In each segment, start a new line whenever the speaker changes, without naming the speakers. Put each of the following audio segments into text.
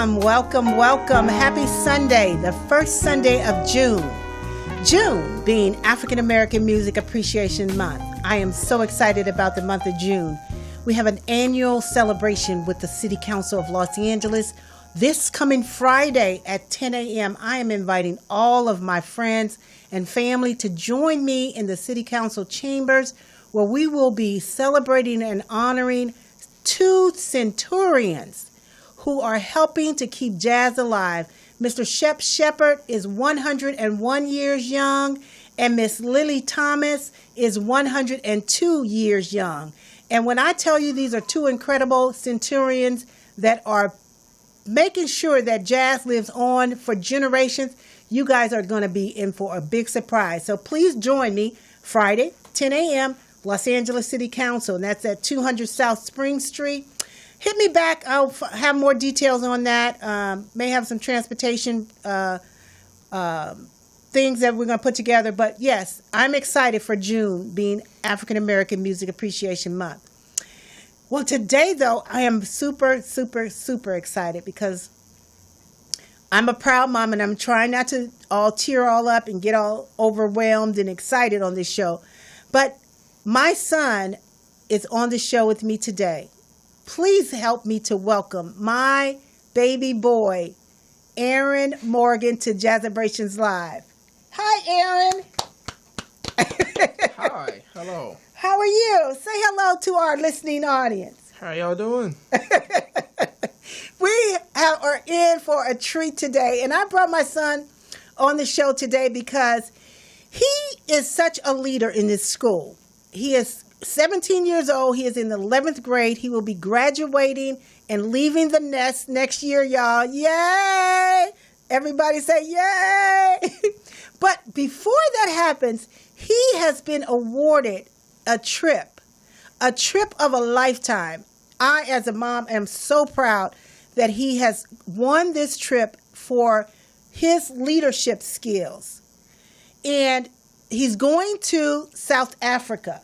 welcome. Happy Sunday, the first Sunday of June. June being African American Music Appreciation Month. I am so excited about the month of June. We have an annual celebration with the City Council of Los Angeles. This coming Friday at 10 a.m., I am inviting all of my friends and family to join me in the City Council chambers, where we will be celebrating and honoring two centurions who are helping to keep jazz alive. Mr. Shep Shepard is 101 years young, and Miss Lily Thomas is 102 years young. And when I tell you these are two incredible centurions that are making sure that jazz lives on for generations, you guys are going to be in for a big surprise. So please join me Friday, 10 a.m., Los Angeles City Council, and that's at 200 South Spring Street. Hit me back. I'll have more details on that. May have some transportation things that we're going to put together. But yes, I'm excited for June being African American Music Appreciation Month. Well, today, though, I am super excited because I'm a proud mom, and I'm trying not to tear all up and get all overwhelmed and excited on this show. But my son is on the show with me today. Please help me to welcome my baby boy, Aaron Morgan, to Jazzabrations Live. Hi, Aaron.
Hi. Hello.
How are you? Say hello to our listening audience.
How y'all doing?
We are in for a treat today, and I brought my son on the show today because he is such a leader in this school. He is 17 years old. He is in the 11th grade. He will be graduating and leaving the nest next year, y'all. Yay! Everybody say yay! But before that happens, he has been awarded a trip of a lifetime. I, as a mom, am so proud that he has won this trip for his leadership skills. And he's going to South Africa.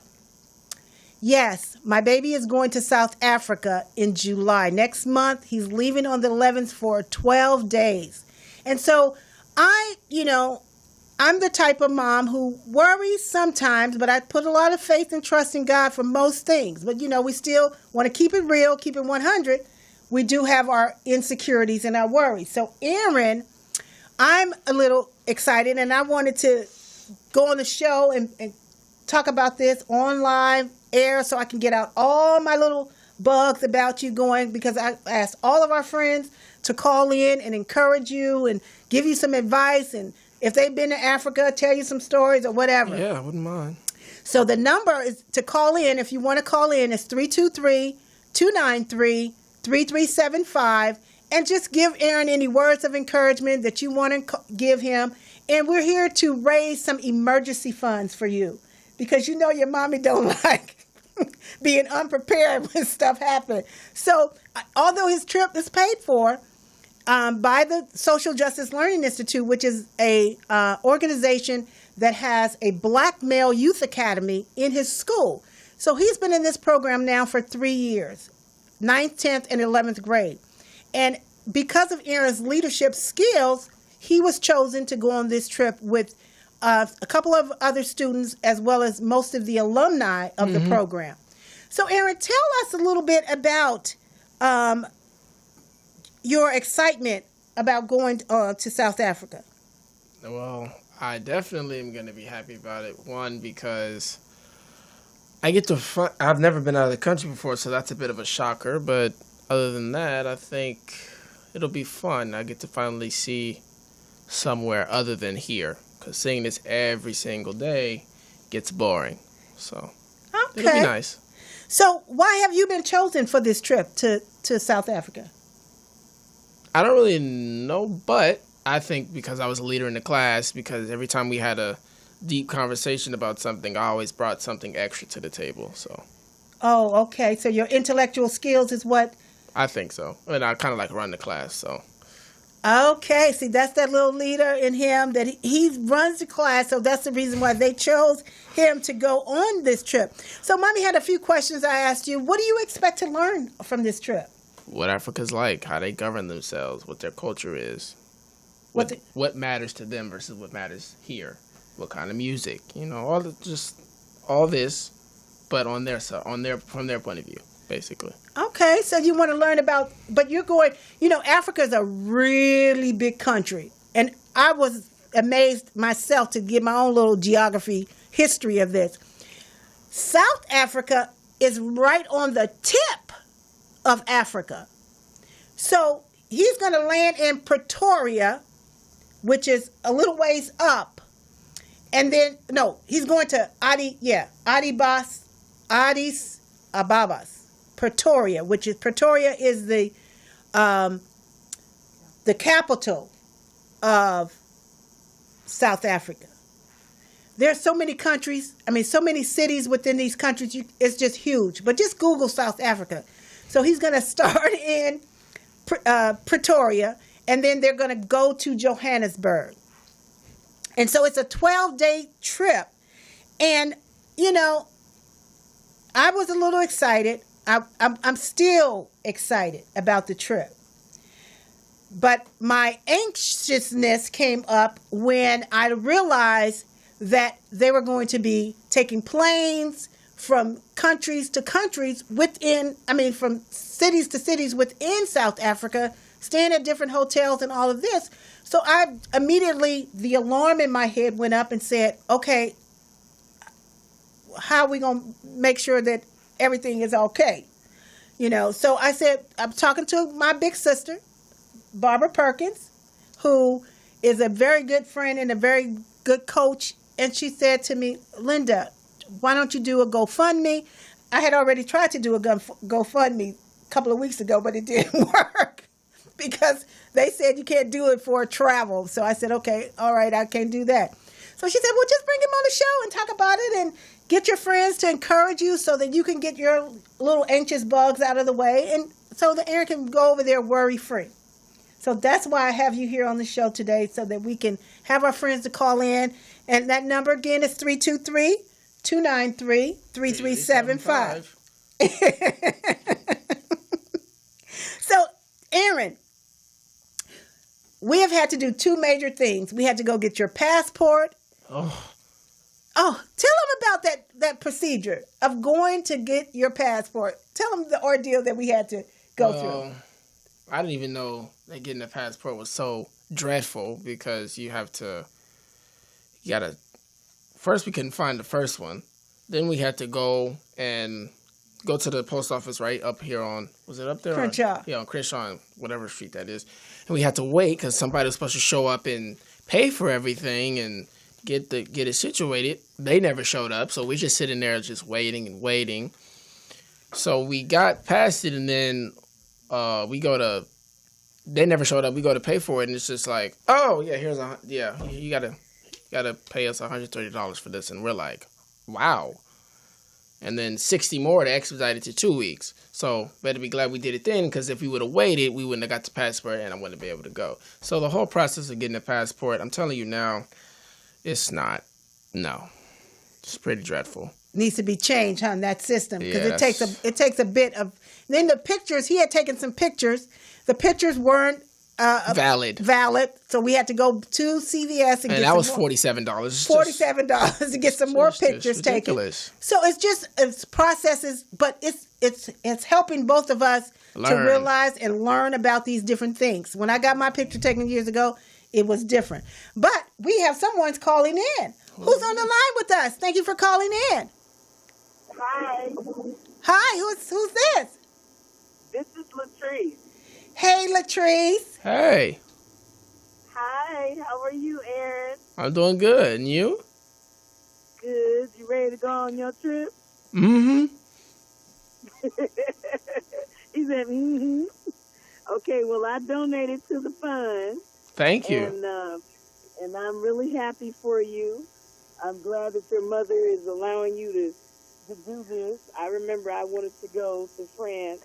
Yes, my baby is going to South Africa in July. Next month, he's leaving on the 11th for 12 days. And so I'm the type of mom who worries sometimes, but I put a lot of faith and trust in God for most things. But, we still want to keep it real, keep it 100. We do have our insecurities and our worries. So, Aaron, I'm a little excited, and I wanted to go on the show and talk about this on live air so I can get out all my little bugs about you going, because I asked all of our friends to call in and encourage you and give you some advice, and if they've been to Africa, tell you some stories or whatever.
Yeah, I wouldn't mind.
So the number is to call in, if you want to call in, is 323-293-3375, and just give Aaron any words of encouragement that you want to give him. And we're here to raise some emergency funds for you, because your mommy don't like being unprepared when stuff happens. So although his trip is paid for by the Social Justice Learning Institute, which is a organization that has a Black male youth academy in his school. So he's been in this program now for 3 years, 9th, 10th, and 11th grade. And because of Aaron's leadership skills, he was chosen to go on this trip with a couple of other students, as well as most of the alumni of the program. So, Aaron, tell us a little bit about your excitement about going to South Africa.
Well, I definitely am going to be happy about it. One, because I get to I've never been out of the country before, so that's a bit of a shocker. But other than that, I think it'll be fun. I get to finally see somewhere other than here, because seeing this every single day gets boring. So it'll be nice.
So why have you been chosen for this trip to South Africa?
I don't really know, but I think because I was a leader in the class, because every time we had a deep conversation about something, I always brought something extra to the table. So.
Oh, okay. So your intellectual skills is what?
I think so. And I kind of like run the class, so.
Okay. See, that's that little leader in him that he runs the class. So that's the reason why they chose him to go on this trip. So Mommy had a few questions I asked you. What do you expect to learn from this trip?
what Africa's like, how they govern themselves, what their culture is, what matters to them versus what matters here, what kind of music, all this, but on their side, from their point of view, basically.
Okay, so you want to learn about, but you're going, Africa is a really big country, and I was amazed myself to get my own little geography history of this. South Africa is right on the tip of Africa. So he's going to land in Pretoria, which is a little ways up. And then, no, he's going to Addis Ababas, Pretoria, Pretoria is the capital of South Africa. There's so many countries, so many cities within these countries, it's just huge. But just Google South Africa. So he's going to start in Pretoria, and then they're going to go to Johannesburg. And so it's a 12-day trip. And, I was a little excited. I'm still excited about the trip. But my anxiousness came up when I realized that they were going to be taking planes from countries to countries from cities to cities within South Africa, staying at different hotels and all of this. So the alarm in my head went up and said, okay, how are we going to make sure that everything is okay? So I said, I'm talking to my big sister, Barbara Perkins, who is a very good friend and a very good coach. And she said to me, Linda, why don't you do a GoFundMe? I had already tried to do a GoFundMe a couple of weeks ago, but it didn't work because they said you can't do it for travel. So I said, okay, all right, I can't do that. So she said, well, just bring him on the show and talk about it and get your friends to encourage you so that you can get your little anxious bugs out of the way. And so that Aaron can go over there worry-free. So that's why I have you here on the show today, so that we can have our friends to call in. And that number again is 323-293-3375. So, Aaron, we have had to do two major things. We had to go get your passport. Oh, tell them about that procedure of going to get your passport. Tell them the ordeal that we had to go through.
I didn't even know that getting a passport was so dreadful because first we couldn't find the first one. Then we had to go to the post office right up here was it up there?
Crenshaw.
On Crenshaw, whatever street that is. And we had to wait because somebody was supposed to show up and pay for everything and get it situated. They never showed up, so we just sitting there just waiting and waiting. So we got past it, and then they never showed up. We go to pay for it, and it's just like, oh yeah, you gotta pay us $130 for this, and we're like, wow. And then 60 more to expedite it to 2 weeks. So better be glad we did it then, because if we would have waited, we wouldn't have got the passport, and I wouldn't be able to go. So the whole process of getting a passport, I'm telling you now, it's pretty dreadful.
Needs to be changed, in that system, because
Yes.
it takes a bit of. Then the pictures, he had taken some pictures. The pictures weren't
valid,
so we had to go to CVS and get
that was
more.
$47.
$47 to get some more pictures taken. So it's processes, but it's helping both of us to realize and learn about these different things. When I got my picture taken years ago, it was different. But we have someone's calling in. Who's on the line with us? Thank you for calling in. Hi, who's this?
This is Latrice.
Hey, Latrice.
Hey.
Hi, how are you, Aaron?
I'm doing good. And you?
Good. You ready to go on your trip?
Mm-hmm.
He said, mm-hmm. Okay, well, I donated to the fund.
Thank you.
And I'm really happy for you. I'm glad that your mother is allowing you to do this. I remember I wanted to go to France,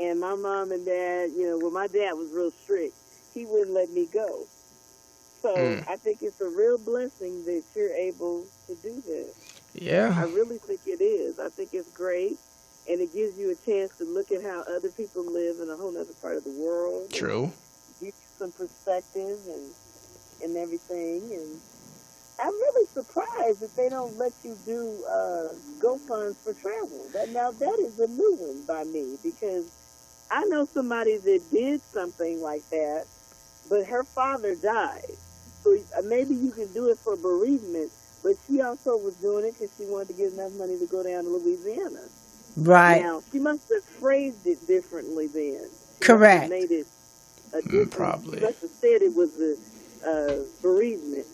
and my mom and dad, my dad was real strict. He wouldn't let me go. So I think it's a real blessing that you're able to do this.
Yeah.
I really think it is. I think it's great. and it gives you a chance to look at how other people live in a whole other part of the world.
True.
Give you some perspective and everything. And I'm really surprised that they don't let you do GoFunds for travel. That is a new one by me, because I know somebody that did something like that, but her father died. So maybe you can do it for bereavement, but she also was doing it because she wanted to get enough money to go down to Louisiana.
Right.
Now, she must have phrased it differently then.
Correct.
Made it a different,
probably.
She must have said it was a bereavement.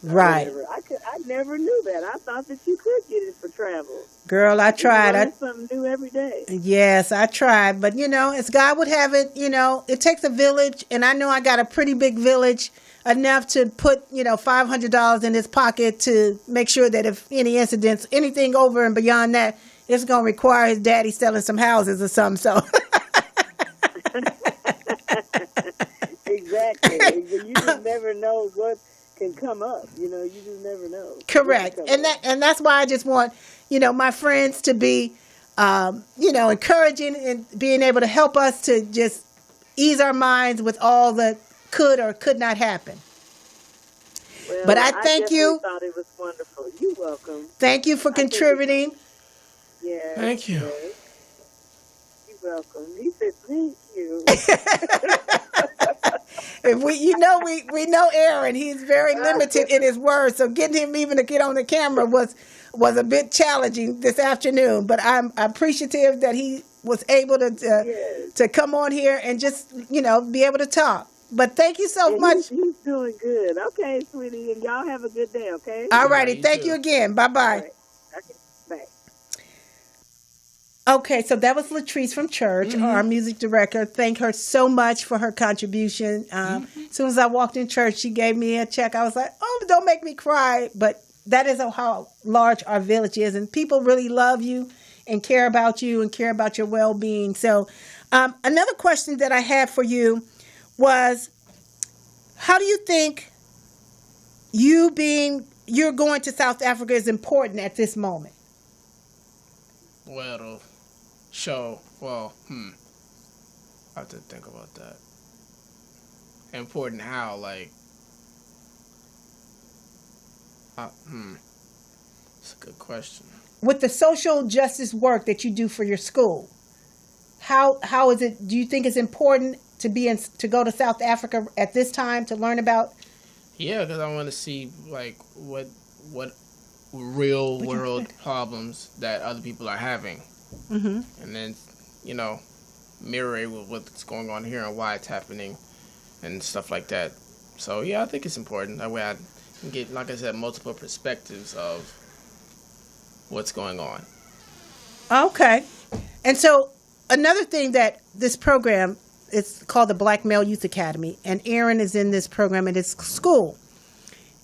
Right.
I never knew that. I thought that you could get it for travel.
Girl, I tried.
You learn something new every day.
Yes, I tried. But, as God would have it, it takes a village. And I know I got a pretty big village, enough to put, $500 in his pocket to make sure that if any incidents, anything over and beyond that, it's going to require his daddy selling some houses or something. So.
Exactly. You just never know what can come up. You just never know.
Correct. And that's why I just want, my friends to be, encouraging and being able to help us to just ease our minds with all that could or could not happen.
Well,
but I thank you.
I thought it was wonderful. You're welcome.
Thank you for contributing.
Yeah.
Thank you.
Yes. You're welcome. He said thank you.
If we know Aaron, he's very limited in his words, so getting him even to get on the camera was a bit challenging this afternoon. But I'm appreciative that he was able to come on here and just be able to talk. But thank you so much.
He's doing good. Okay, sweetie, and y'all have a good day. Okay.
All righty. Thank you again. Bye bye.
Right. Okay. Bye.
Okay, so that was Latrice from church, our music director. Thank her so much for her contribution. As soon as I walked in church, she gave me a check. I was like, oh, don't make me cry. But that is how large our village is. And people really love you and care about you and care about your well-being. So another question that I had for you was, how do you think you're going to South Africa is important at this moment?
Well, I have to think about that. Important how? Like, it's a good question.
With the social justice work that you do for your school, how is it? Do you think it's important to go to South Africa at this time to learn about?
Yeah, because I want to see like what real world problems that other people are having, and then mirror it with what's going on here and why it's happening and stuff like that. So yeah, I think it's important. That way I can get, like I said, multiple perspectives of what's going on.
Okay. And so another thing that this program, it's called the Black Male Youth Academy, and Aaron is in this program at his school.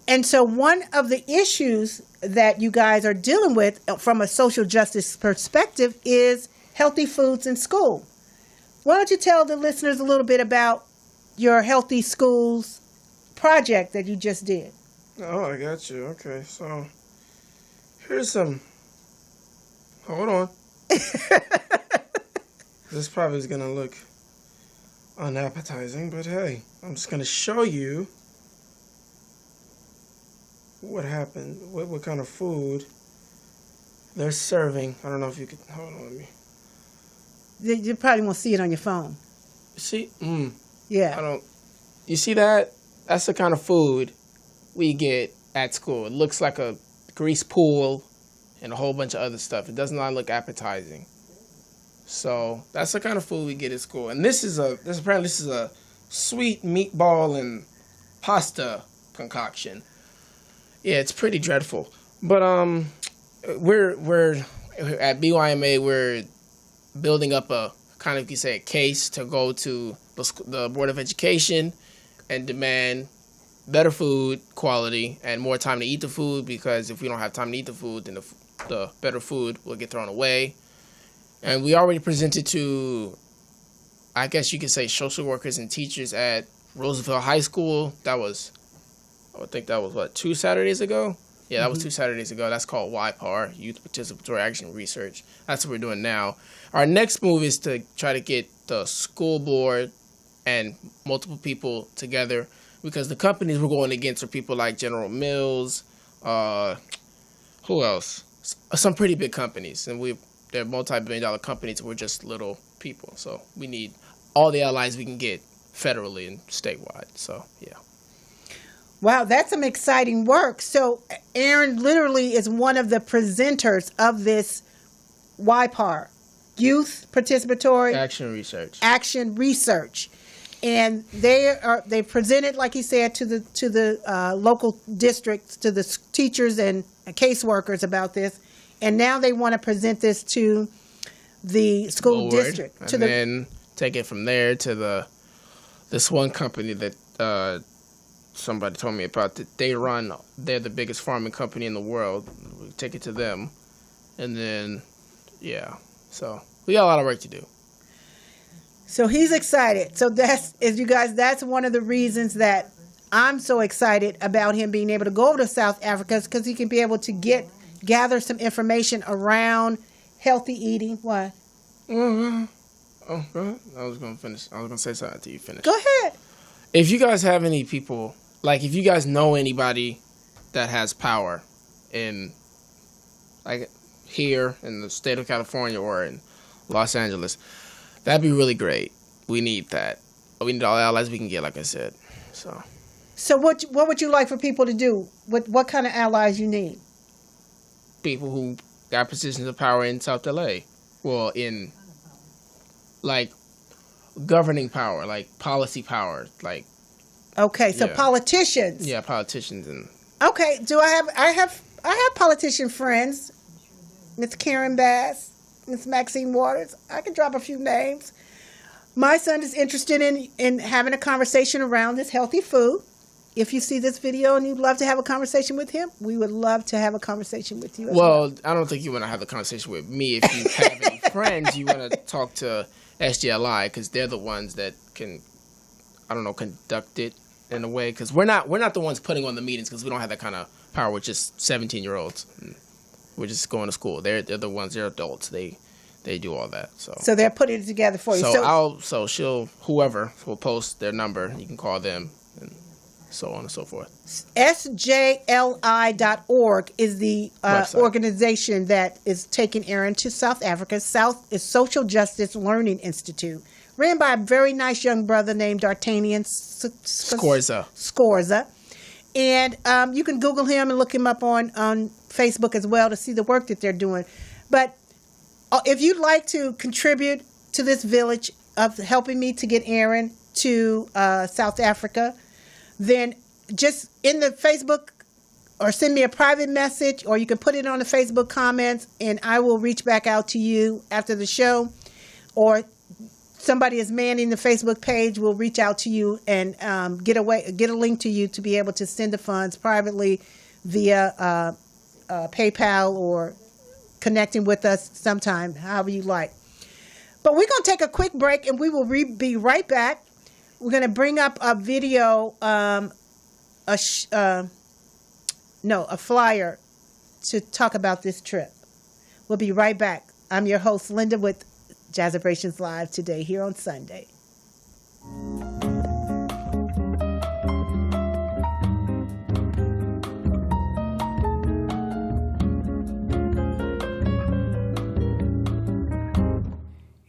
And so one of the issues that you guys are dealing with from a social justice perspective is healthy foods in school. Why don't you tell the listeners a little bit about your Healthy Schools project that you just did?
Oh, I got you. Okay, so here's some. Hold on. This probably is going to look unappetizing, but hey, I'm just going to show you what happened, what kind of food they're serving. I don't know if you could, hold on, let me.
You probably won't see it on your phone.
See?
Yeah.
You see that? That's the kind of food we get at school. It looks like a grease pool and a whole bunch of other stuff. It does not look appetizing. So that's the kind of food we get at school. And this is a sweet meatball and pasta concoction. Yeah, it's pretty dreadful. But we're at BYMA, we're building up a kind of, you say, a case to go to the Board of Education and demand better food quality and more time to eat the food, because if we don't have time to eat the food, then the better food will get thrown away. And we already presented to, I guess you could say, social workers and teachers at Roosevelt High School. I think that was 2 Saturdays ago? Yeah, that was 2 Saturdays ago. That's called YPAR, Youth Participatory Action Research. That's what we're doing now. Our next move is to try to get the school board and multiple people together, because the companies we're going against are people like General Mills, who else? Some pretty big companies, and they're multi-billion-dollar companies, and we're just little people. So we need all the allies we can get federally and statewide. So, yeah.
Wow, that's some exciting work. So Aaron literally is one of the presenters of this YPAR, Youth Participatory
Action Research. And they presented, like he said, to the local districts, to the teachers and caseworkers about this, and now they want to present this to the school board,
district,
and then take it from there to this one company that somebody told me about. That they're the biggest farming company in the world. We take it to them, and then so we got a lot of work to do.
So he's excited. So that's one of the reasons that I'm so excited about him being able to go over to South Africa, because he can be able to gather some information around healthy eating. Why?
Oh, go ahead. I was going to finish. I was going to say something until you finish.
Go ahead.
If you guys have any people, like if you guys know anybody that has power in, like here in the state of California or in Los Angeles, that'd be really great. We need that. We need all the allies we can get, like I said. So
what would you like for people to do? What kind of allies you need?
People who got positions of power in South LA. Well, in like governing power, like policy power, like.
Okay, so politicians.
Yeah, politicians and.
Okay, I have politician friends. Miss Karen Bass. Miss Maxine Waters. I can drop a few names. My son is interested in having a conversation around this healthy food. If you see this video and you'd love to have a conversation with him, we would love to have a conversation with you as well.
I don't think you want to have a conversation with me. If you have any friends, you want to talk to SGLI, because they're the ones that can, conduct it in a way. Because we're not the ones putting on the meetings, because we don't have that kind of power with just 17-year-olds. We're just going to school. They're the ones. They're adults. They do all that. So they're putting it together for you. Whoever will post their number. You can call them, and so on and so forth.
SJLI.org is the organization that is taking Aaron to South Africa. South is Social Justice Learning Institute, ran by a very nice young brother named D'Artagnan Scorza. And you can Google him and look him up on Facebook as well to see the work that they're doing. But if you'd like to contribute to this village of helping me to get Aaron to South Africa, then just in the Facebook, or send me a private message, or you can put it on the Facebook comments, and I will reach back out to you after the show, or somebody is manning the Facebook page will reach out to you and get a link to you to be able to send the funds privately via PayPal or connecting with us sometime, however you like. But we're going to take a quick break, and we will be right back. We're going to bring up a video, a flyer to talk about this trip. We'll be right back. I'm your host, Linda, with Jazzabrations Live today here on Sunday.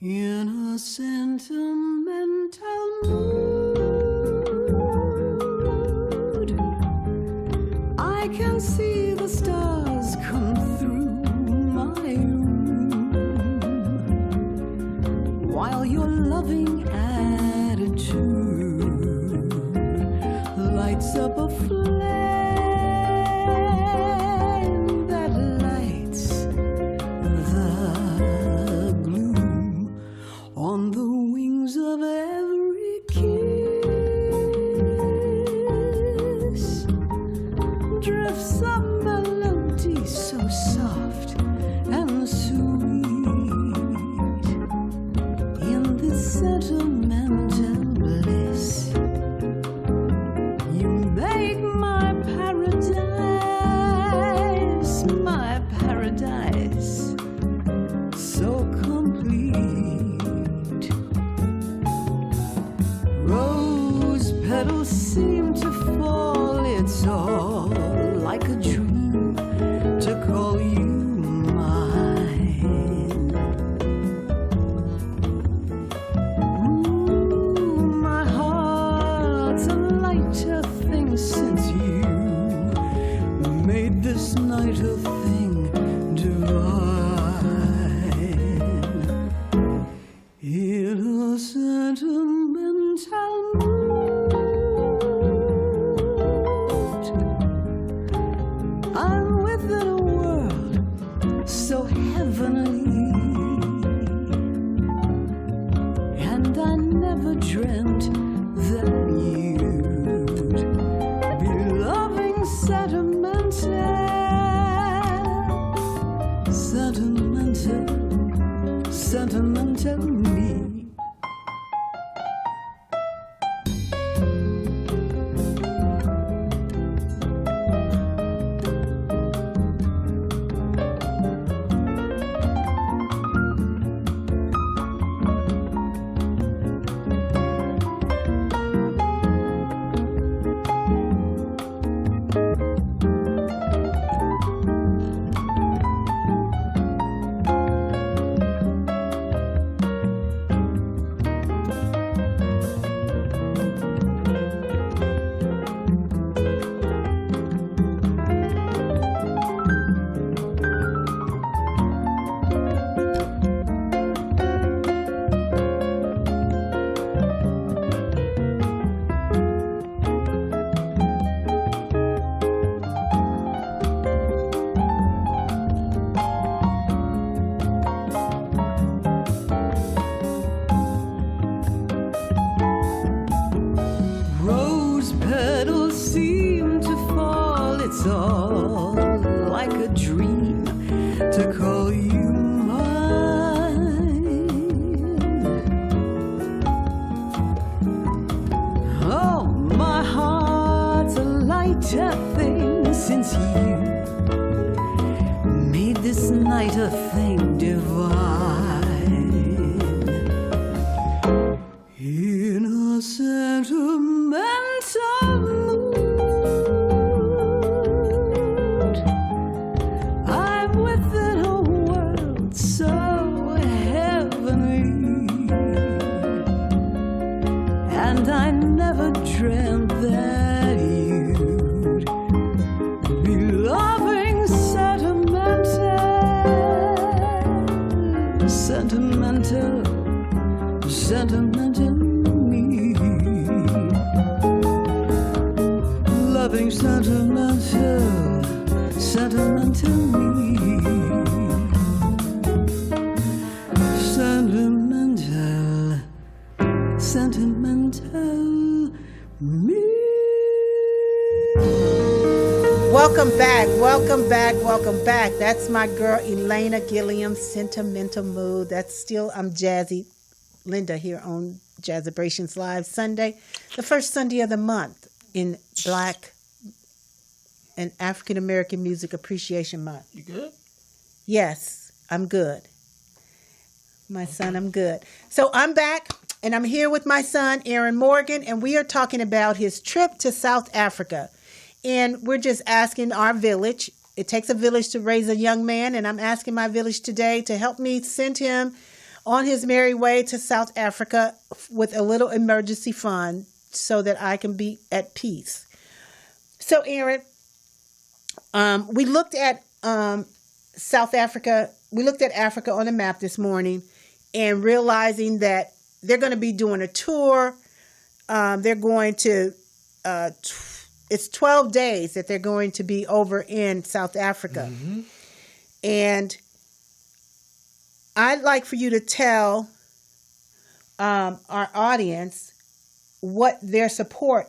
In a sentimental mood, I can see the stars come through my room, while your loving attitude lights up a flame that lights the gloom on the wings of every kiss. Drifts a melody so soft and sweet in this sentimental
made this night a thing divine. In a sentimental mood, I'm within a world so heavenly, and I never dreamt that you'd be loving sentimental me. Petals seem to fall, it's all like a dream to call you mine. Oh, my heart's a lighter thing since you made this night a thing divine. In a sentimental mood, I'm within a world so heavenly, and I never dreamt that you'd be loving sentimental me, loving sentimental me, sentimental me.
Welcome back. That's my girl Elena Gilliam, Sentimental Mood. That's still, I'm Jazzy Linda here on Jazzabrations Live Sunday, the first Sunday of the month in Black and African American Music Appreciation Month.
You good?
Yes, I'm good. My son, I'm good. So I'm back, and I'm here with my son, Aaron Morgan, and we are talking about his trip to South Africa. And we're just asking our village. It takes a village to raise a young man, and I'm asking my village today to help me send him on his merry way to South Africa with a little emergency fund so that I can be at peace. So, Aaron, we looked at South Africa. We looked at Africa on the map this morning and realizing that they're going to be doing a tour. They're going to, it's 12 days that they're going to be over in South Africa. Mm-hmm. And I'd like for you to tell our audience what their support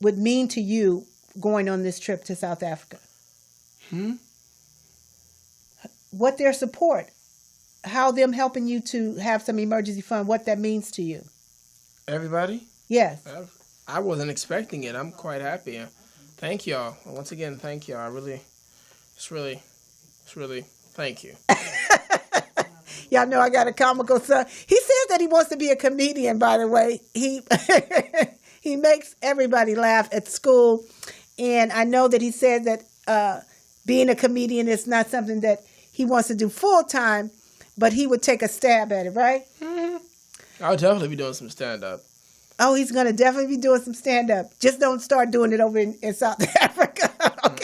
would mean to you going on this trip to South Africa. What their support, how them helping you to have some emergency fund, what that means to you. Everybody? Yes.
I wasn't expecting it. I'm quite happy. Thank y'all. Once again, thank y'all. It's really, thank you.
Y'all know I got a comical son. He says that he wants to be a comedian, by the way. He makes everybody laugh at school. And I know that he said that being a comedian is not something that he wants to do full time, but he would take a stab at it, right?
Mm-hmm. I'll definitely be doing some stand-up.
Oh, he's going to definitely be doing some stand-up. Just don't start doing it over in South Africa. Okay.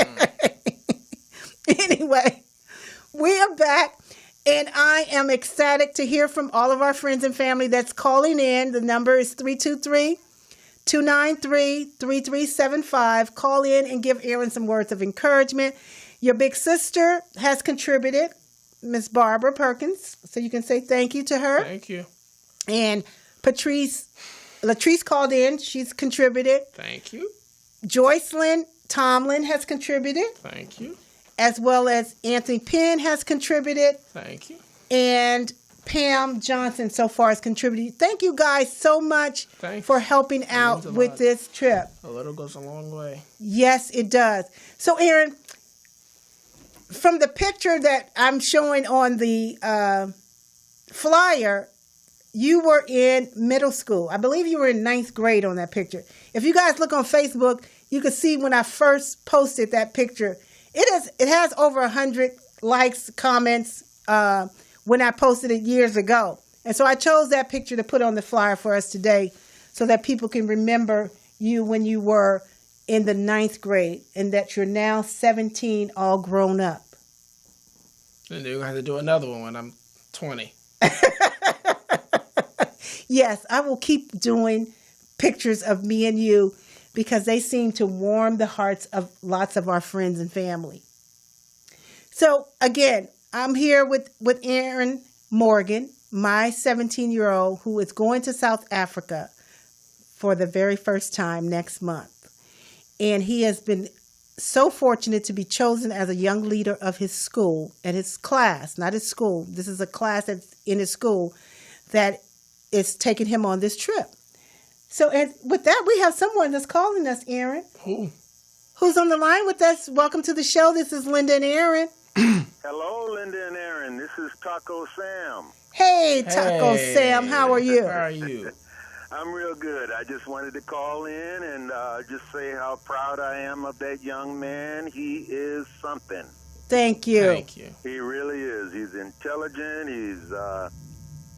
And I am ecstatic to hear from all of our friends and family that's calling in. The number is 323-293-3375. Call in and give Aaron some words of encouragement. Your big sister has contributed, Miss Barbara Perkins, so you can say thank you to her.
Thank you.
And Latrice called in. She's contributed.
Thank you.
Joycelyn Tomlin has contributed.
Thank you.
As well as Anthony Penn has contributed.
Thank you.
And Pam Johnson so far has contributed. Thank you guys so much for helping out with this trip.
A little goes a long way.
Yes, it does. So, Aaron, from the picture that I'm showing on the flyer, you were in middle school. I believe you were in 9th grade on that picture. If you guys look on Facebook, you can see when I first posted that picture. It has over 100 likes, comments when I posted it years ago. And so I chose that picture to put on the flyer for us today so that people can remember you when you were in the 9th grade and that you're now 17, all grown up.
And you're going to have to do another one when I'm 20.
Yes, I will keep doing pictures of me and you because they seem to warm the hearts of lots of our friends and family. So, again, I'm here with Aaron Morgan, my 17-year-old who is going to South Africa for the very first time next month. And he has been so fortunate to be chosen as a young leader of his school and his class, not his school. This is a class that's in his school that is taking him on this trip. So, and with that, we have someone that's calling us, Aaron.
Who?
Who's on the line with us? Welcome to the show. This is Linda and Aaron.
Hello, Linda and Aaron. This is Taco Sam.
Hey, Taco Sam. How are you?
How are you?
I'm real good. I just wanted to call in and just say how proud I am of that young man. He is something.
Thank you.
Thank you.
He really is. He's intelligent.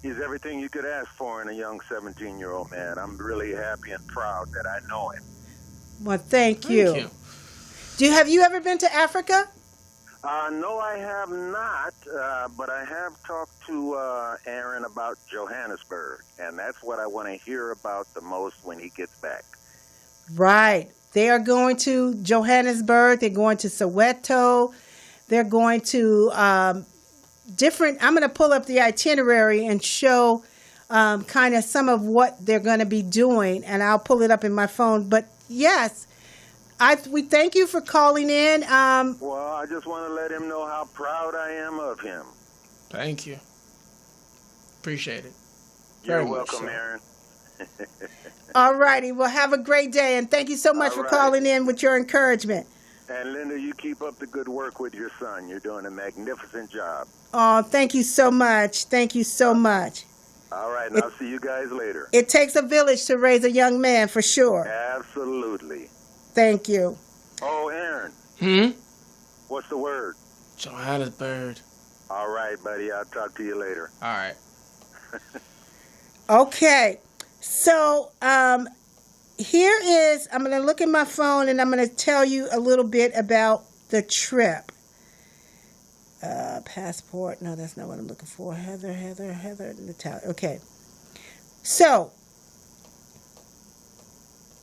He's everything you could ask for in a young 17-year-old man. I'm really happy and proud that I know him.
Well, thank you. Have you ever been to Africa?
No, I have not, but I have talked to Aaron about Johannesburg, and that's what I want to hear about the most when he gets back.
Right. They are going to Johannesburg. They're going to Soweto. They're going to I'm going to pull up the itinerary and show kind of some of what they're going to be doing, and I'll pull it up in my phone. But yes, we thank you for calling in.
Well, I just want to let him know how proud I am of him.
Thank you. Appreciate it.
You're welcome, Aaron.
All righty. Well, have a great day, and thank you so much for calling in with your encouragement.
And Linda, you keep up the good work with your son. You're doing a magnificent job.
Oh, thank you so much. Thank you so much.
All right, and I'll see you guys later.
It takes a village to raise a young man, for sure.
Absolutely.
Thank you.
Oh, Aaron. What's the word?
Johannesburg.
All right, buddy. I'll talk to you later.
All right.
Okay. So, here is, I'm going to look at my phone and I'm going to tell you a little bit about the trip. Passport. No, that's not what I'm looking for. Heather, Natalia. Okay. So,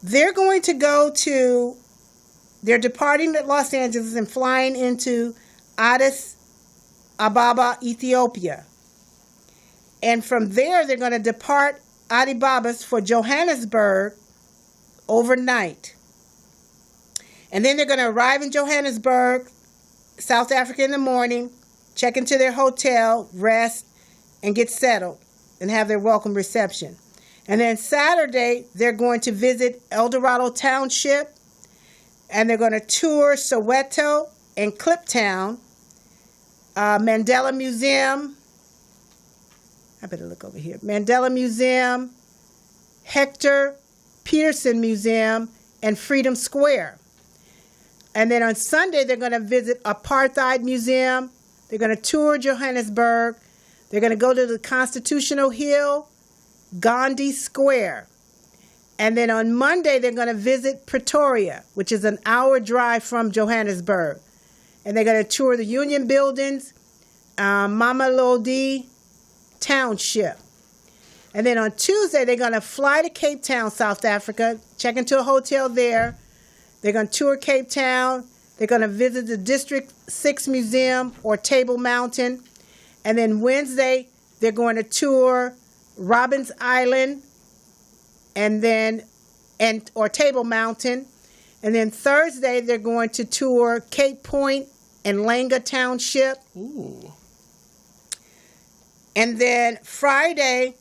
they're departing at Los Angeles and flying into Addis Ababa, Ethiopia. And from there, they're going to depart Addis Ababa for Johannesburg overnight. And then they're going to arrive in Johannesburg, South Africa in the morning, check into their hotel, rest, and get settled and have their welcome reception. And then Saturday, they're going to visit El Dorado Township, and they're going to tour Soweto and Kliptown, Mandela Museum. I better look over here. Mandela Museum, Hector Peterson Museum, and Freedom Square. And then on Sunday, they're going to visit Apartheid Museum. They're going to tour Johannesburg. They're going to go to the Constitutional Hill, Gandhi Square. And then on Monday, they're going to visit Pretoria, which is an hour drive from Johannesburg. And they're going to tour the Union Buildings, Mama Lodi Township. And then on Tuesday, they're going to fly to Cape Town, South Africa, check into a hotel there. They're going to tour Cape Town. They're going to visit the District 6 Museum or Table Mountain. And then Wednesday, they're going to tour Robbins Island or Table Mountain. And then Thursday, they're going to tour Cape Point and Langa Township.
Ooh.
And then Friday,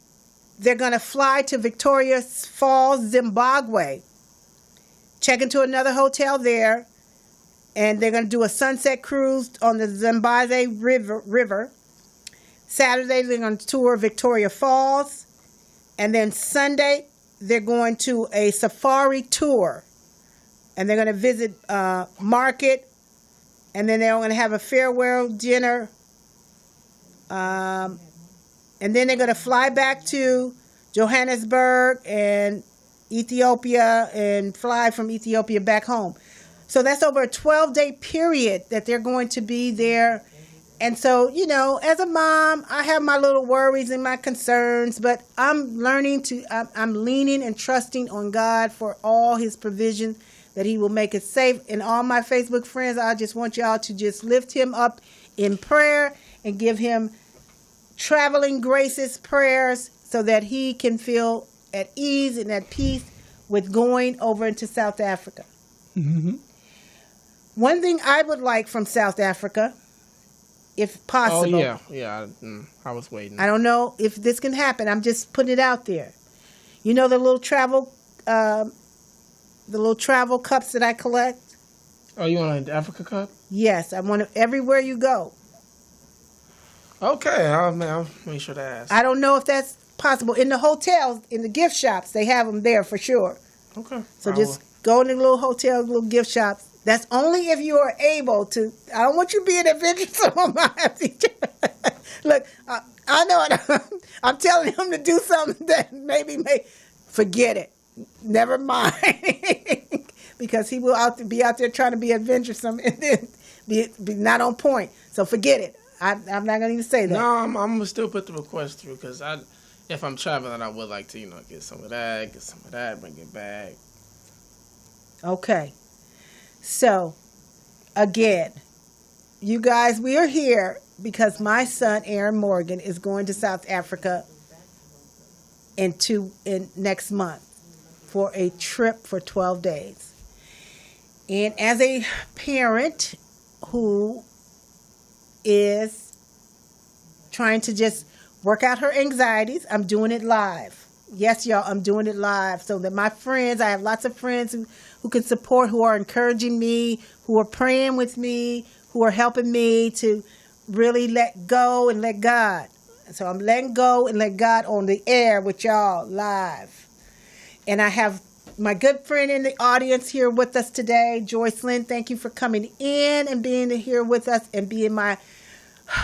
they're going to fly to Victoria Falls, Zimbabwe. Check into another hotel there. And they're going to do a sunset cruise on the Zimbabwe River. Saturday, they're going to tour Victoria Falls. And then Sunday, they're going to a safari tour. And they're going to visit Market. And then they're going to have a farewell dinner. And then they're going to fly back to Johannesburg and Ethiopia and fly from Ethiopia back home. So that's over a 12-day period that they're going to be there. And so, you know, as a mom, I have my little worries and my concerns, but I'm leaning and trusting on God for all his provision, that he will make it safe. And all my Facebook friends, I just want y'all to just lift him up in prayer and give him traveling graces prayers so that he can feel at ease and at peace with going over into South Africa.
Mm-hmm.
One thing I would like from South Africa, if possible.
Oh, yeah. I was waiting.
I don't know if this can happen. I'm just putting it out there. You know the little travel cups that I collect?
Oh, you want an Africa cup?
Yes, I want it everywhere you go.
Okay, I'll make sure to ask.
I don't know if that's possible. In the hotels, in the gift shops, they have them there for sure.
Okay.
So just go in the little hotels, little gift shops. That's only if you are able to. I don't want you being adventurous on my Look, I know it. I'm telling him to do something that maybe forget it. Never mind. Because he will be out there trying to be adventuresome and then be not on point. So forget it. I'm not going to even say that.
No, I'm going to still put the request through because if I'm traveling, I would like to, get some of that, bring it back.
Okay. So, again, you guys, we are here because my son, Aaron Morgan, is going to South Africa in next month for a trip for 12 days. And as a parent who is trying to just work out her anxieties, I'm doing it live. Yes, y'all, I'm doing it live so that my friends, I have lots of friends who can support, who are encouraging me, who are praying with me, who are helping me to really let go and let God. So I'm letting go and let God on the air with y'all live. And I have my good friend in the audience here with us today, Joyce Lynn. Thank you for coming in and being here with us and being my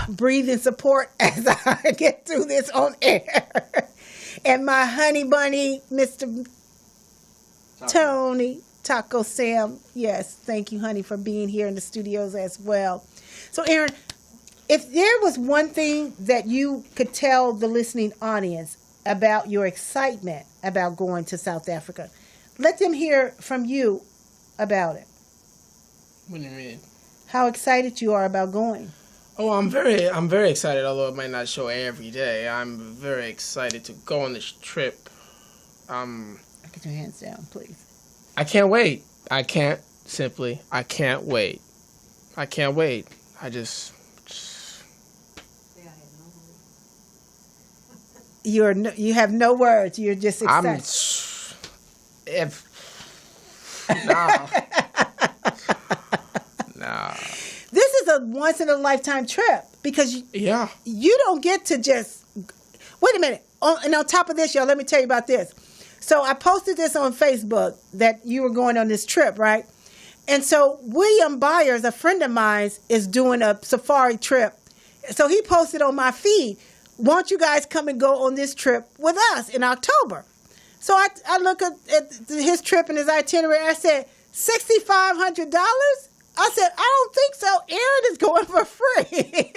breathing support as I get through this on air. And my honey bunny, Mr. Tony Taco Sam. Yes, thank you, honey, for being here in the studios as well. So, Aaron, if there was one thing that you could tell the listening audience about your excitement about going to South Africa, let them hear from you about it.
What do you mean?
How excited you are about going.
Oh, I'm very excited, although it might not show every day. I'm very excited to go on this trip.
Get your hands down, please.
I can't wait. I can't wait. I can't wait. I just
you have no words. You're just excited.
Nah.
This is a once in a lifetime trip because you don't get to just wait a minute. And on top of this, y'all, let me tell you about this. So I posted this on Facebook that you were going on this trip, right? And so William Byers, a friend of mine, is doing a safari trip. So he posted on my feed, won't you guys come and go on this trip with us in October? So I look at his trip and his itinerary. I said, $6,500? I said, I don't think so. Aaron is going for free.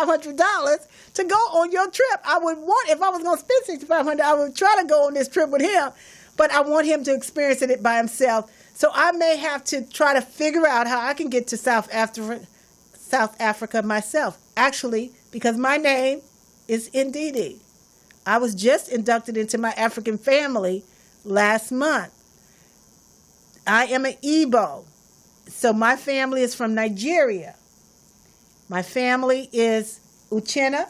$6,500 to go on your trip. I would want, if I was going to spend $6,500, I would try to go on this trip with him, but I want him to experience it by himself. So I may have to try to figure out how I can get to South Africa myself. Actually, because my name is Ndidi. I was just inducted into my African family last month. I am an Igbo. So my family is from Nigeria. My family is Uchenna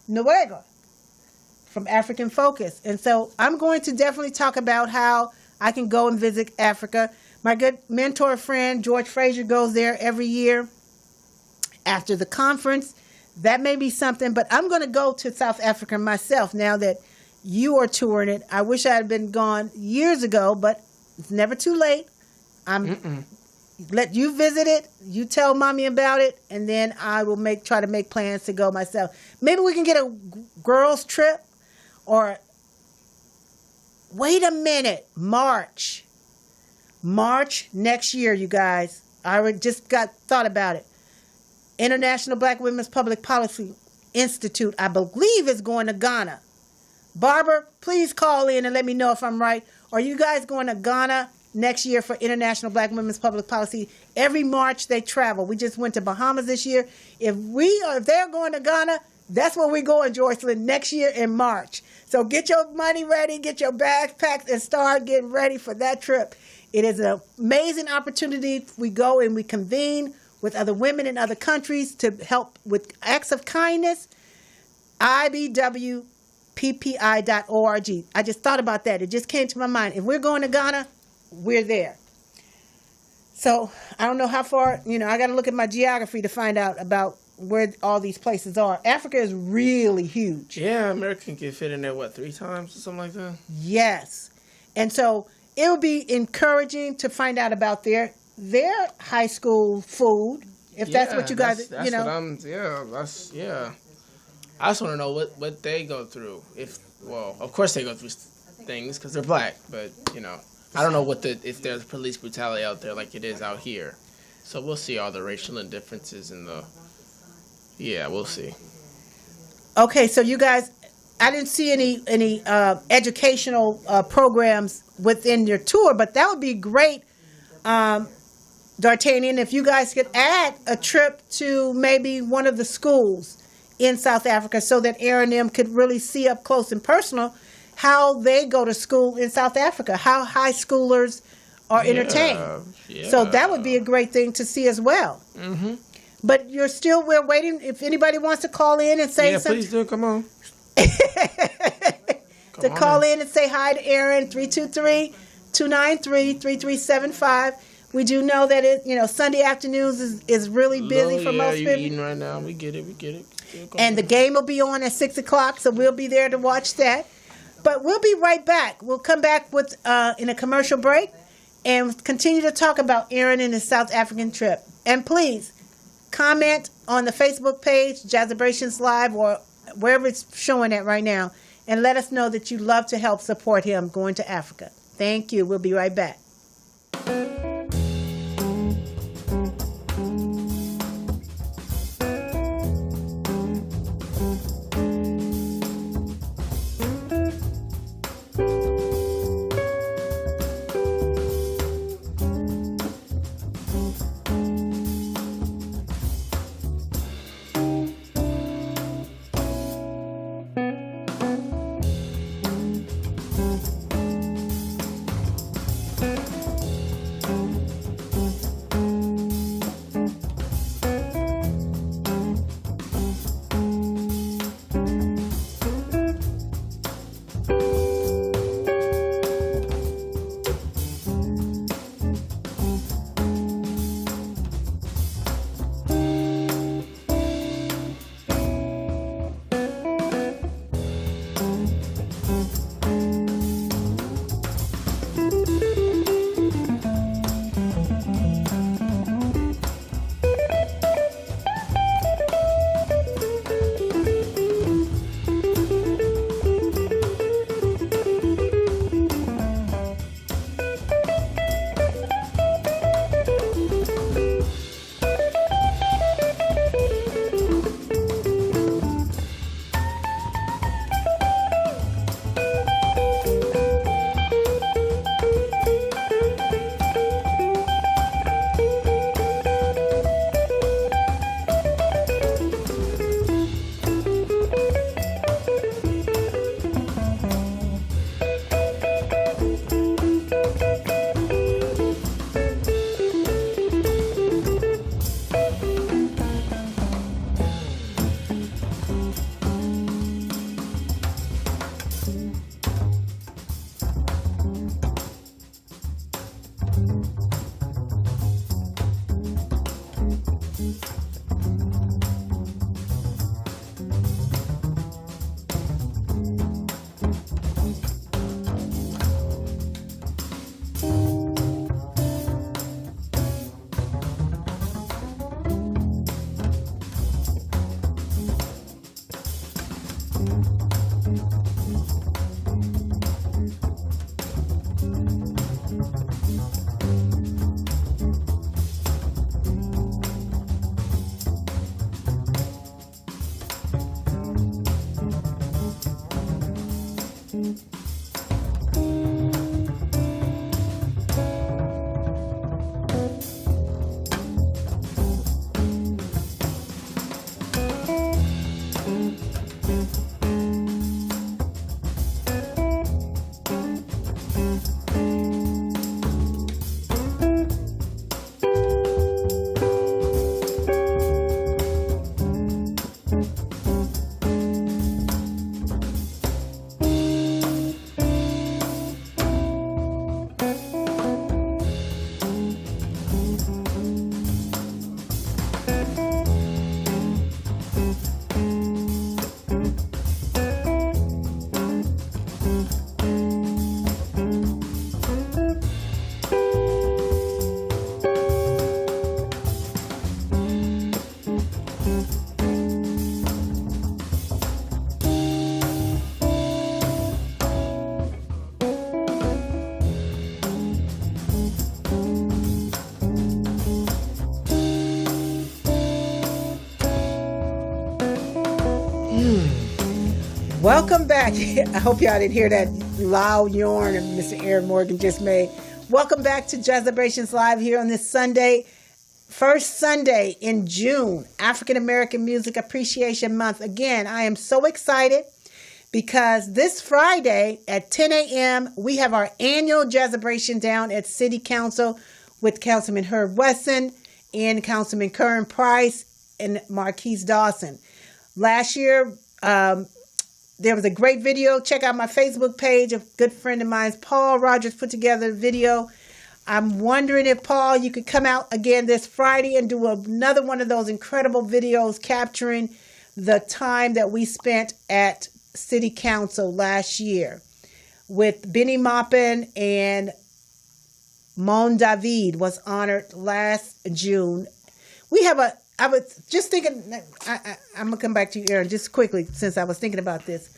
Nwega from African Focus. And so I'm going to definitely talk about how I can go and visit Africa. My good mentor friend, George Frazier, goes there every year after the conference. That may be something, but I'm going to go to South Africa myself now that you are touring it. I wish I had been gone years ago, but it's never too late. Let you visit it. You tell mommy about it, and then I will try to make plans to go myself. Maybe we can get a girls' trip, or wait a minute, March next year, you guys. I just thought about it. International Black Women's Public Policy Institute, I believe, is going to Ghana. Barbara, please call in and let me know if I'm right. Are you guys going to Ghana next year for International Black Women's Public Policy? Every March they travel. We just went to Bahamas this year. If they're going to Ghana, that's where we're going, Joycelyn, next year in March. So get your money ready, get your bags packed, and start getting ready for that trip. It is an amazing opportunity. We go and we convene with other women in other countries to help with acts of kindness. IBWPPI.org. I just thought about that. It just came to my mind. If we're going to Ghana, we're there. So I don't know how far, I got to look at my geography to find out about where all these places are. Africa is really huge.
Yeah, America can fit in there, 3 times or something like that?
Yes. And so it would be encouraging to find out about their high school food, if that's what you guys,
that's what I just want to know what they go through. Of course they go through things because they're black, but, I don't know if there's police brutality out there like it is out here. So we'll see all the racial indifferences we'll see.
Okay, so you guys, I didn't see any educational programs within your tour, but that would be great, D'Artagnan, if you guys could add a trip to maybe one of the schools in South Africa so that Aaron and them could really see up close and personal how they go to school in South Africa, how high schoolers are entertained.
Yeah.
So that would be a great thing to see as well. Mm-hmm. But we're waiting. If anybody wants to call in and say something.
Yeah, please do. Come on.
Call in and say hi to Aaron, 323-293-3375. We do know that Sunday afternoons is really busy for most people.
You're eating right now. We get it.
And the game will be on at 6 o'clock, so we'll be there to watch that. But we'll be right back. We'll come back with in a commercial break and continue to talk about Aaron and his South African trip. And please comment on the Facebook page, Jazzabrations Live, or wherever it's showing at right now, and let us know that you love to help support him going to Africa. Thank you. We'll be right back. Welcome back. I hope y'all didn't hear that loud yarn that Mr. Aaron Morgan just made. Welcome back to Jazzabrations Live here on this Sunday, first Sunday in June, African American Music Appreciation Month. Again, I am so excited because this Friday at 10 a.m., we have our annual Jazzabration down at City Council with Councilman Herb Wesson and Councilman Curran Price and Marquise Dawson. Last year, there was a great video. Check out my Facebook page. A good friend of mine, Paul Rogers, put together a video. I'm wondering if, Paul, you could come out again this Friday and do another one of those incredible videos capturing the time that we spent at City Council last year with Benny Maupin, and Mon David was honored last June. I was just thinking, I'm going to come back to you, Aaron, just quickly, since I was thinking about this.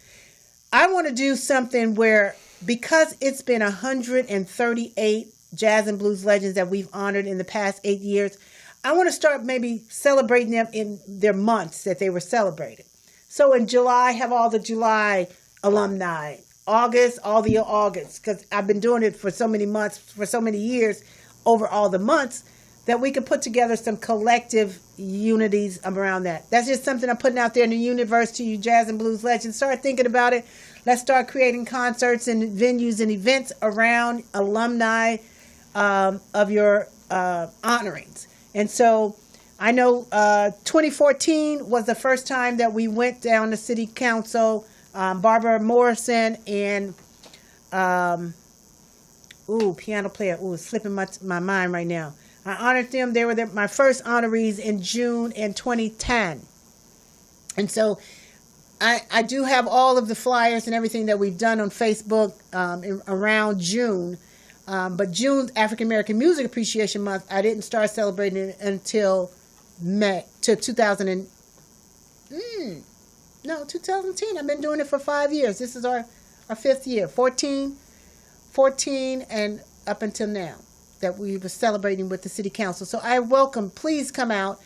I want to do something where, because it's been 138 jazz and blues legends that we've honored in the past 8 years, I want to start maybe celebrating them in their months that they were celebrated. So in July, have all the July alumni. August, all the August, because I've been doing it for so many months, for so many years, over all the months, that we could put together some collective unities around that. That's just something I'm putting out there in the universe to you jazz and blues legends. Start thinking about it. Let's start creating concerts and venues and events around alumni of your honorings. And so I know 2014 was the first time that we went down to City Council. Barbara Morrison and piano player. It's slipping my mind right now. I honored them. They were my first honorees in June in 2010. And so I do have all of the flyers and everything that we've done on Facebook around June. But June's African American Music Appreciation Month, I didn't start celebrating it until May, to 2010. I've been doing it for 5 years. This is our fifth year, 14, and up until now, that we were celebrating with the City Council. So I welcome, please come out.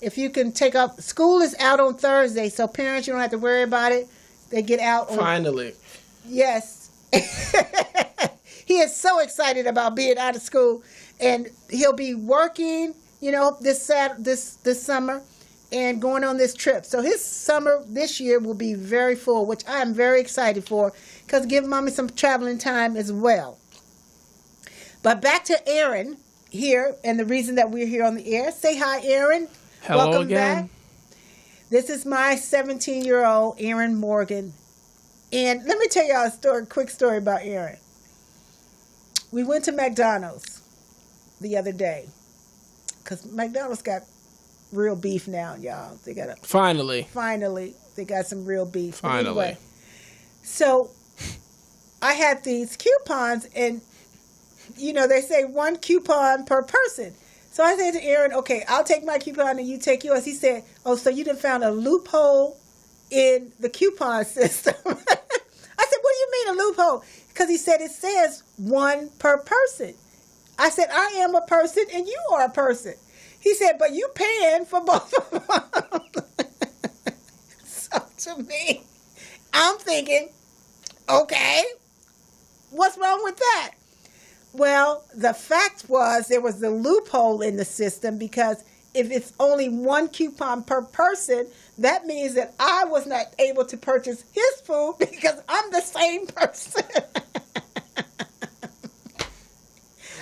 If you can take up, school is out on Thursday, so parents, you don't have to worry about it. They get out.
Finally.
Yes. He is so excited about being out of school, and he'll be working, this summer and going on this trip. So his summer this year will be very full, which I am very excited for, because give mommy some traveling time as well. But back to Aaron here, and the reason that we're here on the air. Say hi, Aaron.
Hello.
Welcome
again.
back. This is my 17-year-old Aaron Morgan. And let me tell y'all a quick story about Aaron. We went to McDonald's, the other day because McDonald's got real beef now, y'all. They got
Finally,
they got some real beef.
Finally.
Anyway, so I had these coupons, and they say 1 coupon per person. So I said to Aaron, okay, I'll take my coupon and you take yours. He said, oh, so you done found a loophole in the coupon system. I said, what do you mean a loophole? Because he said it says 1 per person. I said, I am a person and you are a person. He said, but you paying for both of them. So to me, I'm thinking, okay, what's wrong with that? Well, the fact was there was a loophole in the system because if it's only 1 coupon per person, that means that I was not able to purchase his food because I'm the same person.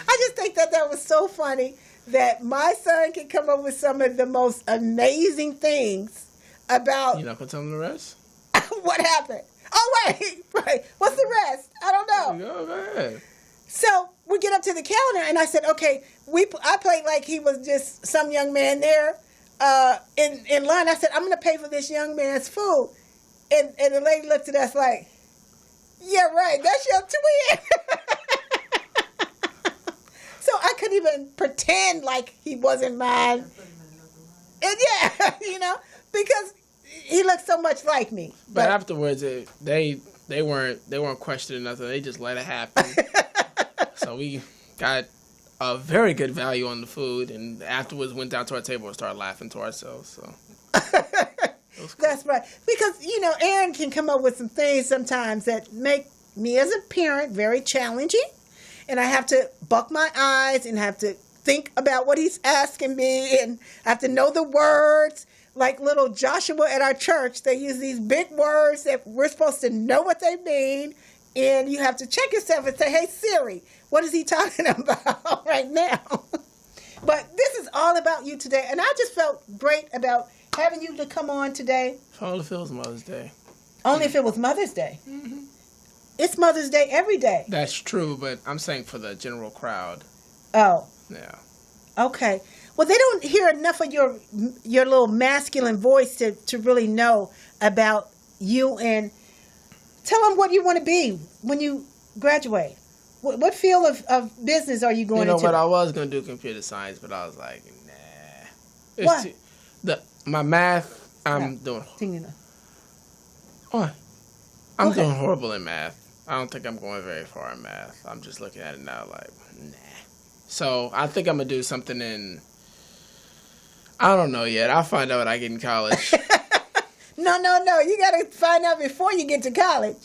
I just think that was so funny that my son can come up with some of the most amazing things about...
You're not going to tell him the rest?
What happened? Oh, wait. What's the rest? I don't know.
Go ahead.
So we get up to the counter, and I said, okay, I played like he was just some young man there in line. I said, I'm going to pay for this young man's food. And the lady looked at us like, yeah, right, that's your twin. So I couldn't even pretend like he wasn't mine. And yeah, because he looked so much like me.
But afterwards, they weren't questioning nothing. They just let it happen. So we got a very good value on the food, and afterwards went down to our table and started laughing to ourselves. So cool.
That's right. Because, Aaron can come up with some things sometimes that make me as a parent very challenging. And I have to buck my eyes and have to think about what he's asking me, and I have to know the words. Like little Joshua at our church, they use these big words that we're supposed to know what they mean. And you have to check yourself and say, hey, Siri, what is he talking about right now? But this is all about you today. And I just felt great about having you to come on today.
Only if it was Mother's Day.
Only if it was Mother's Day. Mm-hmm. It's Mother's Day every day.
That's true, but I'm saying for the general crowd.
Oh.
Yeah.
Okay. Well, they don't hear enough of your little masculine voice to really know about you. And tell them what you want to be when you graduate. What field of business are you going into?
You know what? I was going to do computer science, but I was like, nah.
What?
My math, I'm doing... What? I'm doing horrible in math. I don't think I'm going very far in math. I'm just looking at it now like, nah. So I think I'm going to do something in... I don't know yet. I'll find out when I get in college.
No. You got to find out before you get to college.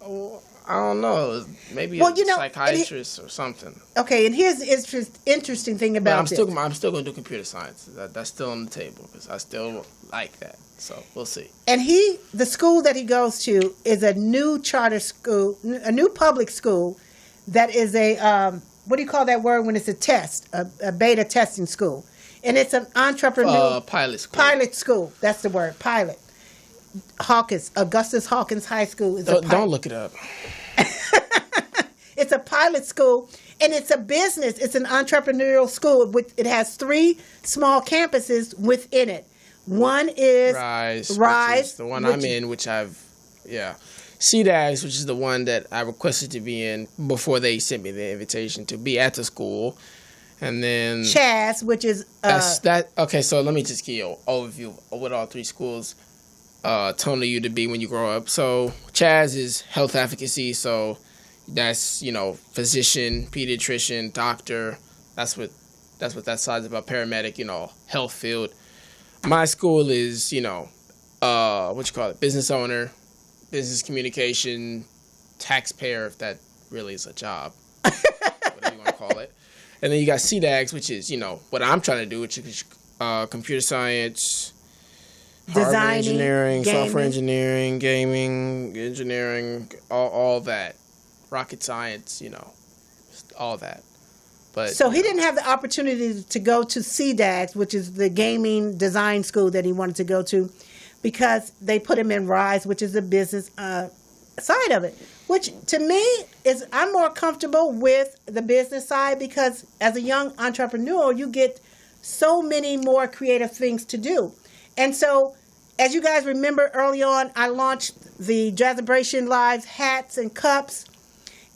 Oh, I don't know. Maybe a psychiatrist or something.
Okay, and here's the interesting thing about this.
I'm still going to do computer science. That's still on the table because I still like that. So we'll see. And
the school that he goes to is a new charter school, a new public school that is a, what do you call that word when it's a test, a beta testing school? And it's an entrepreneur.
Pilot school.
Pilot school. That's the word, pilot. Augustus Hawkins High School is a pilot.
Don't look it up.
It's a pilot school, and it's a business. It's an entrepreneurial school. It has 3 small campuses within it. One is
Rise, which is the one I'm in, CDAGS, which is the one that I requested to be in before they sent me the invitation to be at the school. And then
Chaz, which is
okay, so let me just give you an overview of what all 3 schools tell you to be when you grow up. So Chaz is health advocacy, so that's, physician, pediatrician, doctor. That's what that side's about, paramedic, health field. My school is, business owner, business communication, taxpayer, if that really is a job, whatever you want to call it. And then you got CDAGS, which is, what I'm trying to do, which is computer science,
designing,
engineering,
gaming.
Software engineering, gaming, engineering, all that. Rocket science, all that. But
so he didn't have the opportunity to go to CDAGS, which is the gaming design school that he wanted to go to, because they put him in Rise, which is the business side of it. Which to me is, I'm more comfortable with the business side because as a young entrepreneur, you get so many more creative things to do. And so, as you guys remember early on, I launched the Jazzabration Lives hats and cups.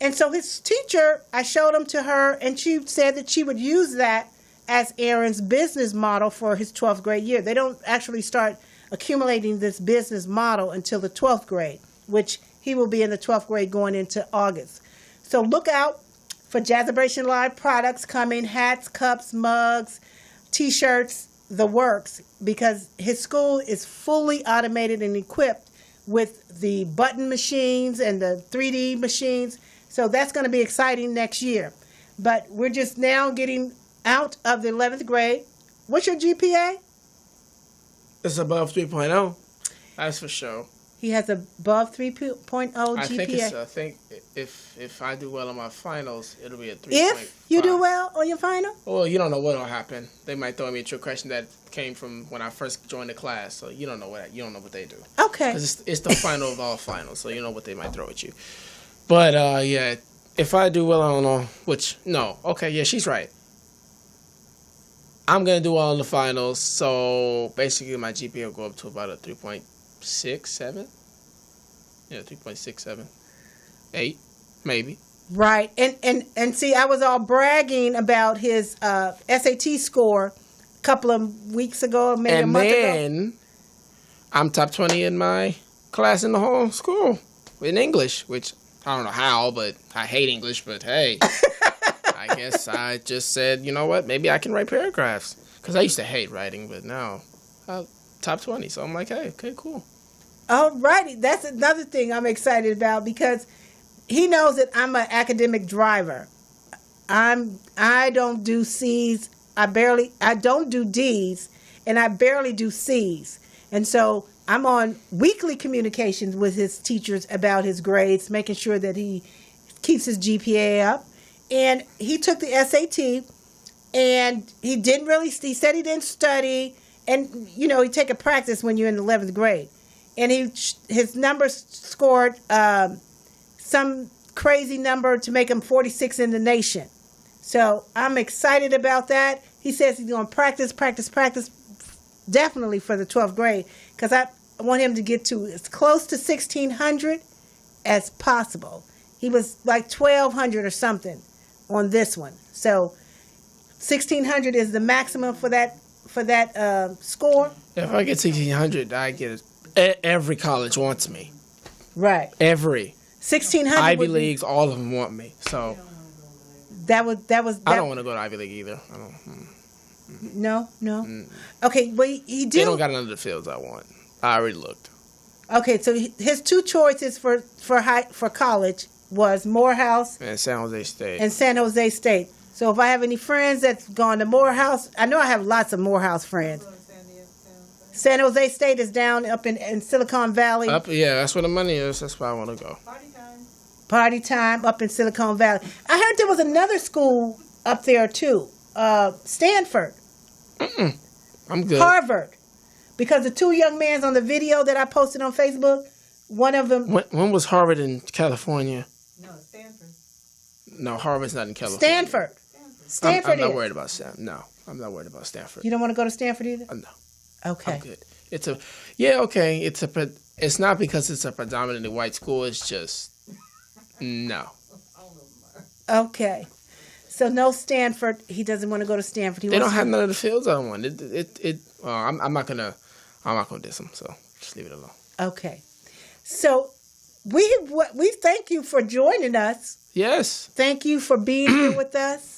And so his teacher, I showed them to her, and she said that she would use that as Aaron's business model for his 12th grade year. They don't actually start accumulating this business model until the 12th grade, which he will be in the 12th grade going into August. So look out for Jazzabration Live products coming, hats, cups, mugs, T-shirts, the works, because his school is fully automated and equipped with the button machines and the 3D machines. So that's going to be exciting next year. But we're just now getting out of the 11th grade. What's your GPA?
It's above 3.0. That's for sure.
He has above 3.0 GPA.
I think if I do well on my finals, it'll be a 3.5.
If you do well on your final?
Well, you don't know what'll happen. They might throw me a trick question that came from when I first joined the class, so you don't know what they do.
Okay.
'Cause it's the final of all finals, so you know what they might throw at you. But yeah, if I do well on she's right. I'm gonna do well in the finals, so basically my GPA will go up to about a 3.67. Yeah, 3.67. 8, maybe.
Right. And see, I was all bragging about his SAT score a couple of weeks ago, maybe a month ago.
And then I'm top 20 in my class in the whole school in English, which I don't know how, but I hate English, but hey, I guess I just said, you know what, maybe I can write paragraphs. Because I used to hate writing, but now top 20. So I'm like, hey, okay, cool.
All righty. That's another thing I'm excited about because he knows that I'm an academic driver. I don't do C's. I don't do D's, and I barely do C's. And so I'm on weekly communications with his teachers about his grades, making sure that he keeps his GPA up. And he took the SAT, and he said he didn't study. And, you know, you take a practice when you're in the 11th grade. And his numbers scored some crazy number to make him 46 in the nation. So I'm excited about that. He says he's going to practice, definitely for the 12th grade, because I want him to get to as close to 1,600 as possible. He was like 1,200 or something on this one. So 1,600 is the maximum for that score.
If I get 1,600, I get it. Every college wants me.
Right.
Every
1,600.
Ivy Leagues, all of them want me. So
that was.
I don't want to go to Ivy League either. I don't.
No. Okay, well he did.
They don't got none of the fields I want. I already looked.
Okay, so his two choices for college was Morehouse
and San Jose
State. So if I have any friends that's gone to Morehouse, I know I have lots of Morehouse friends. San Jose State is down up in Silicon Valley.
Yeah, that's where the money is. That's where I want to go.
Party time up in Silicon Valley. I heard there was another school up there too. Stanford.
I'm good.
Harvard. Because the two young men on the video that I posted on Facebook, one of them...
When was Harvard in California?
No, Stanford.
No, Harvard's not in California.
Stanford
I'm not worried about Stanford. No, I'm not worried about Stanford.
You don't want to go to Stanford either?
No.
Okay.
I'm good. It's not because it's a predominantly white school. It's just, no.
Okay. So no Stanford. He doesn't want to go to Stanford.
They don't have none of the fields I want. I'm not gonna diss them. So just leave it alone.
Okay. So we thank you for joining us.
Yes.
Thank you for being here with us.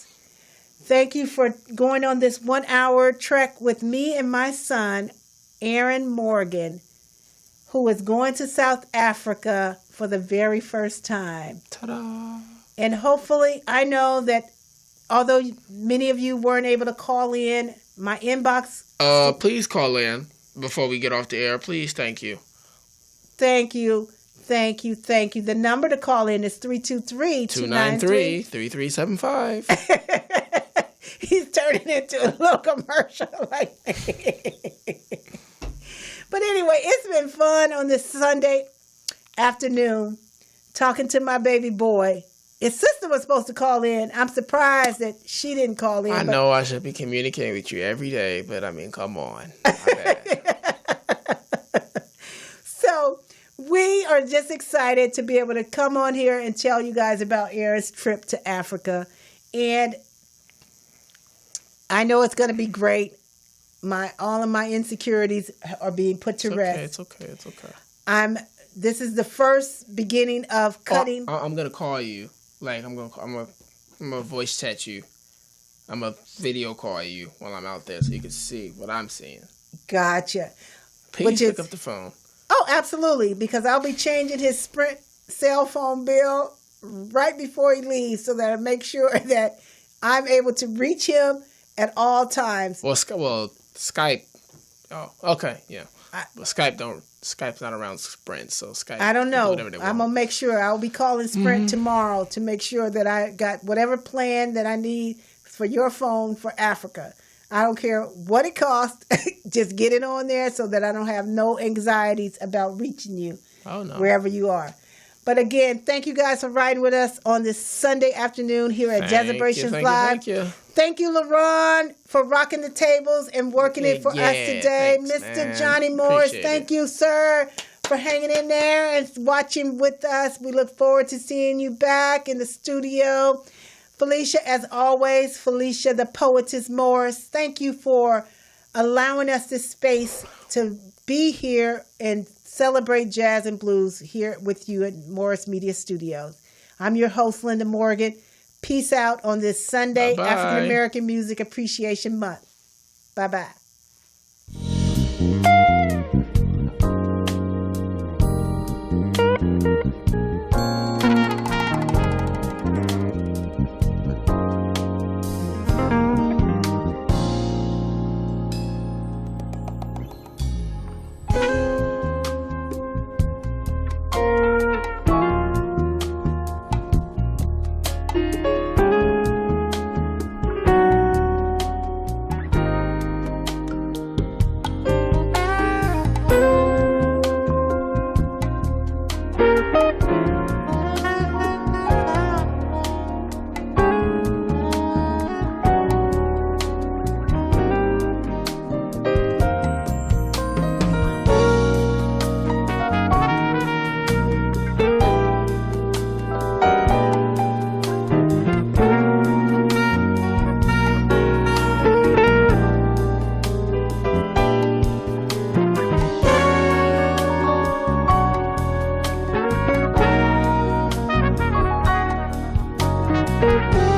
Thank you for going on this 1-hour trek with me and my son, Aaron Morgan, who is going to South Africa for the very first time.
Ta-da.
And hopefully, I know that although many of you weren't able to call in, my inbox...
Please call in before we get off the air. Please, thank you.
Thank you. The number to call in is 323-293-3375. He's turning into a little commercial like But anyway, it's been fun on this Sunday afternoon talking to my baby boy. His sister was supposed to call in. I'm surprised that she didn't call in.
I know I should be communicating with you every day, but I mean, come on. My bad.
So we are just excited to be able to come on here and tell you guys about Aaron's trip to Africa. And I know it's going to be great. All of my insecurities are being put to rest.
It's okay.
This is the first beginning of cutting.
I'm gonna call you. Like I'm gonna voice chat you. I'm gonna video call you while I'm out there so you can see what I'm seeing.
Gotcha.
Please pick up the phone.
Oh, absolutely, because I'll be changing his Sprint cell phone bill right before he leaves so that I make sure that I'm able to reach him at all times.
Well, Skype. Oh, okay, yeah. But Skype's not around Sprint, so Skype.
I don't know.
Whatever they want.
I'm gonna make sure. I'll be calling Sprint tomorrow to make sure that I got whatever plan that I need for your phone for Africa. I don't care what it costs. Just get it on there so that I don't have no anxieties about reaching you wherever you are. But again, thank you guys for riding with us on this Sunday afternoon here at Jazzabrations Live. Thank you, LaRon, for rocking the tables and working it for us today.
Thanks,
Mr.
man.
Johnny Morris,
Appreciate
thank you, sir, for hanging in there and watching with us. We look forward to seeing you back in the studio. Felicia, as always, Felicia, the poetess Morris, thank you for allowing us this space to be here and celebrate jazz and blues here with you at Morris Media Studios. I'm your host, Linda Morgan. Peace out on this Sunday,
Bye-bye.
African American Music Appreciation Month. Bye-bye.
Thank you.